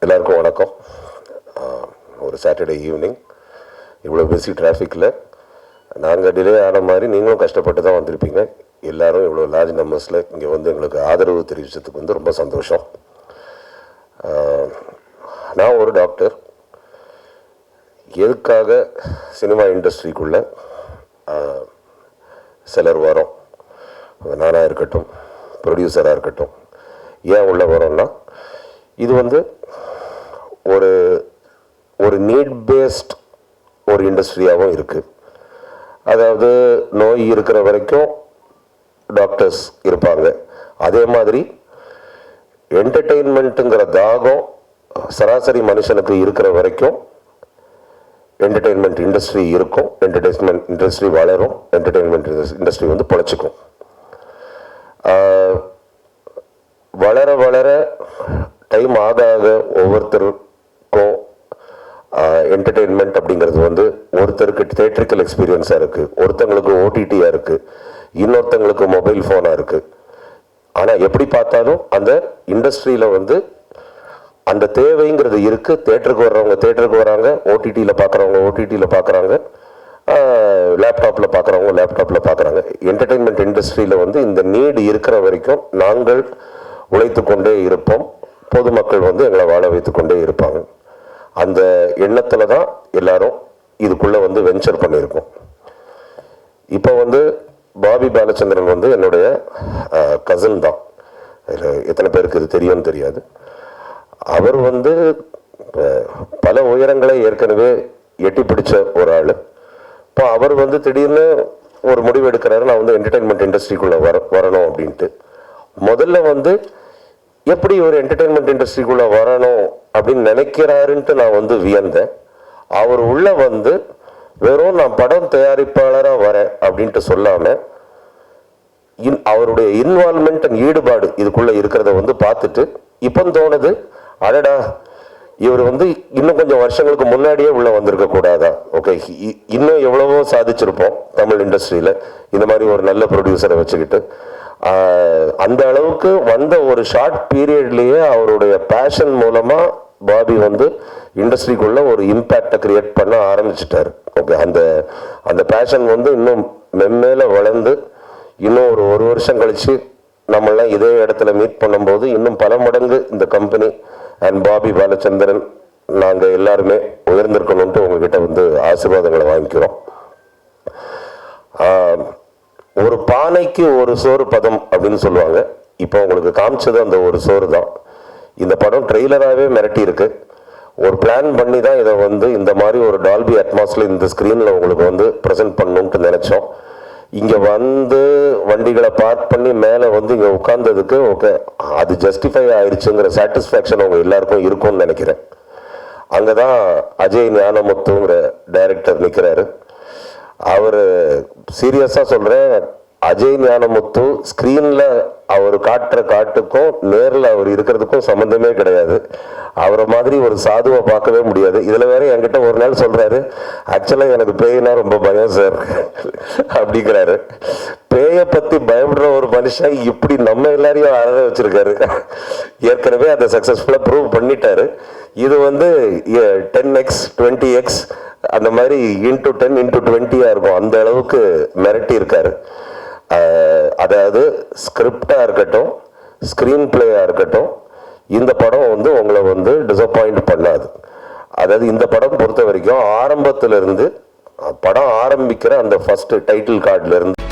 எல்லாருக்கும் வணக்கம். ஒரு சாட்டர்டே ஈவினிங் இவ்வளோ பிஸி டிராஃபிக்கில் நாங்கள் டிலே ஆன மாதிரி நீங்களும் கஷ்டப்பட்டு தான் வந்திருப்பீங்க. எல்லோரும் இவ்வளோ லார்ஜ் நம்பர்ஸில் இங்கே வந்து எங்களுக்கு ஆதரவு தெரிவித்ததுக்கு வந்து ரொம்ப சந்தோஷம். நான் ஒரு டாக்டர். எதுக்காக சினிமா இண்டஸ்ட்ரிக்குள்ளே சிலர் வரோம், நானாக இருக்கட்டும், ப்ரொடியூசராக இருக்கட்டும், ஏன் உள்ளே வரோம்னா, இது வந்து ஒரு ஒரு நீட் பேஸ்ட் ஒரு இண்டஸ்ட்ரியாகவும் இருக்குது. அதாவது நோய் இருக்கிற வரைக்கும் டாக்டர்ஸ் இருப்பாங்க. அதே மாதிரி என்டர்டெயின்மெண்ட்டுங்கிற தாகம் சராசரி மனுஷனுக்கு இருக்கிற வரைக்கும் என்டர்டெயின்மெண்ட் இண்டஸ்ட்ரி இருக்கும். என்டர்டெயின்மெண்ட் இண்டஸ்ட்ரி வளரும். என்டர்டெயின்மெண்ட் இண்டஸ்ட்ரி வந்து பொழைச்சிக்கும். வளர வளர டைம் ஆக ஆக ஒவ்வொருத்தருக்கும் என்டர்டெயின்மெண்ட் அப்படிங்கிறது வந்து ஒருத்தருக்கு தியேட்ரிக்கல் எக்ஸ்பீரியன்ஸாக இருக்குது, ஒருத்தங்களுக்கு ஓடிடியாக இருக்குது, இன்னொருத்தங்களுக்கு மொபைல் ஃபோனாக இருக்குது. ஆனால் எப்படி பார்த்தாலும் அந்த இண்டஸ்ட்ரியில் வந்து அந்த தேவைங்கிறது இருக்குது. தேட்டருக்கு வர்றவங்க தேட்டருக்கு வராங்க, ஓடிடியில் பார்க்குறவங்க ஓடிடியில் பார்க்குறாங்க, லேப்டாப்பில் பார்க்குறவங்க லேப்டாப்பில் பார்க்குறாங்க. என்டர்டெயின்மெண்ட் இண்டஸ்ட்ரியில் வந்து இந்த நீடு இருக்கிற வரைக்கும் நாங்கள் உழைத்து கொண்டே இருப்போம். பொதுமக்கள் வந்து எங்களை வாழ வைத்து கொண்டே இருப்பாங்க. அந்த எண்ணத்தில் தான் எல்லாரும் இதுக்குள்ளே வந்து வெஞ்சர் பண்ணியிருக்கோம். இப்போ வந்து பாபி பாலச்சந்திரன் வந்து என்னுடைய கசின் தான். அதில் எத்தனை பேருக்கு இது தெரியும்னு தெரியாது. அவர் வந்து பல உயரங்களை ஏற்கனவே எட்டி பிடிச்ச ஒரு ஆள். இப்போ அவர் வந்து திடீர்னு ஒரு முடிவு எடுக்கிறாரு, நான் வந்து என்டர்டெயின்மெண்ட் இண்டஸ்ட்ரிக்குள்ளே வரணும் அப்படின்ட்டு. முதல்ல வந்து எப்படி ஒரு என்டர்டெயின்மெண்ட் இண்டஸ்ட்ரிக்குள்ளே வரணும் அப்படின்னு நினைக்கிறாருன்ட்டு நான் வந்து வியந்தேன். அவர் உள்ள வந்து வெறும் நான் படம் தயாரிப்பாளராக வரேன் அப்படின்ட்டு சொல்லாமல் அவருடைய இன்வால்மெண்ட் அண்ட் ஈடுபாடு இதுக்குள்ளே இருக்கிறத வந்து பார்த்துட்டு இப்போ தோணுது, அடடா இவர் வந்து இன்னும் கொஞ்சம் வருஷங்களுக்கு முன்னாடியே உள்ள வந்திருக்க கூடாதா? ஓகே, இன்னும் எவ்வளவோ சாதிச்சிருப்போம் தமிழ் இண்டஸ்ட்ரியில் இந்த மாதிரி ஒரு நல்ல ப்ரொடியூசரை வச்சுக்கிட்டு. அந்த அளவுக்கு வந்த ஒரு ஷார்ட் பீரியட்லேயே அவருடைய பேஷன் மூலமாக பாபி வந்து இண்டஸ்ட்ரிக்குள்ள ஒரு இம்பேக்டை கிரியேட் பண்ண ஆரம்பிச்சிட்டாரு. ஓகே, அந்த பேஷன் வந்து இன்னும் மென்மேல வளர்ந்து இன்னும் ஒரு வருஷம் கழிச்சு நம்மளாம் இதே இடத்துல மீட் பண்ணும்போது இன்னும் பல மடங்கு இந்த கம்பெனி அண்ட் பாபி பாலச்சந்திரன் நாங்கள் எல்லாருமே உயர்ந்திருக்கணும்ட்டு உங்ககிட்ட வந்து ஆசீர்வாதங்களை வாங்கிக்கிறோம். ஒரு பானைக்கு ஒரு சோறு பதம் அப்படின்னு சொல்லுவாங்க. இப்போ உங்களுக்கு காமிச்சது அந்த ஒரு சோறு தான். இந்த படம் ட்ரெய்லராகவே மிரட்டி இருக்கு. ஒரு பிளான் பண்ணி தான் இதை வந்து இந்த மாதிரி ஒரு டால்பி அட்மாஸ்ல இந்த ஸ்க்ரீனில் உங்களுக்கு வந்து ப்ரெசென்ட் பண்ணணும்ட்டு நினச்சோம். இங்கே வந்து வண்டிகளை பார்க் பண்ணி மேலே வந்து இங்கே உட்கார்ந்ததுக்கு ஓகே அது ஜஸ்டிஃபை ஆயிடுச்சுங்கிற சாட்டிஸ்ஃபேக்ஷன் அவங்க எல்லாருக்கும் இருக்கும்னு நினைக்கிறேன். அங்கே தான் அஜய் ஞானமுத்துங்கிற டைரக்டர் நிற்கிறாரு. அவர் சீரியஸாக சொல்கிறேன், அஜய் ஞானமுத்து ஸ்க்ரீனில் அவர் காட்டுற காட்டுக்கும் நேரில் அவர் இருக்கிறதுக்கும் சம்மந்தமே கிடையாது. அவரை மாதிரி ஒரு சாதுவை பார்க்கவே முடியாது. இதில் வேற என்கிட்ட ஒரு நாள் சொல்கிறாரு, ஆக்சுவலாக எனக்கு பேய்னா ரொம்ப பயம் சார் அப்படிங்கிறாரு. பேயை பற்றி பயப்படுற ஒரு மனுஷன் இப்படி நம்ம எல்லாரையும் அழக வச்சிருக்காரு. ஏற்கனவே அதை சக்ஸஸ்ஃபுல்லாக ப்ரூவ் பண்ணிட்டாரு. இது வந்து 10x 20x அந்த மாதிரி இன்ட்டு 10 இன்ட்டு 20 இருக்கும். அந்த அளவுக்கு மிரட்டி இருக்காரு. அதாவது ஸ்கிரிப்டாக இருக்கட்டும், ஸ்க்ரீன் பிளேயாக இருக்கட்டும், இந்த படம் வந்து உங்களை வந்து டிசப்பாயிண்ட் பண்ணாது. அதாவது இந்த படம் பொறுத்த வரைக்கும் ஆரம்பத்திலிருந்து படம் ஆரம்பிக்கிற அந்த ஃபர்ஸ்ட் டைட்டில் கார்டில் இருந்து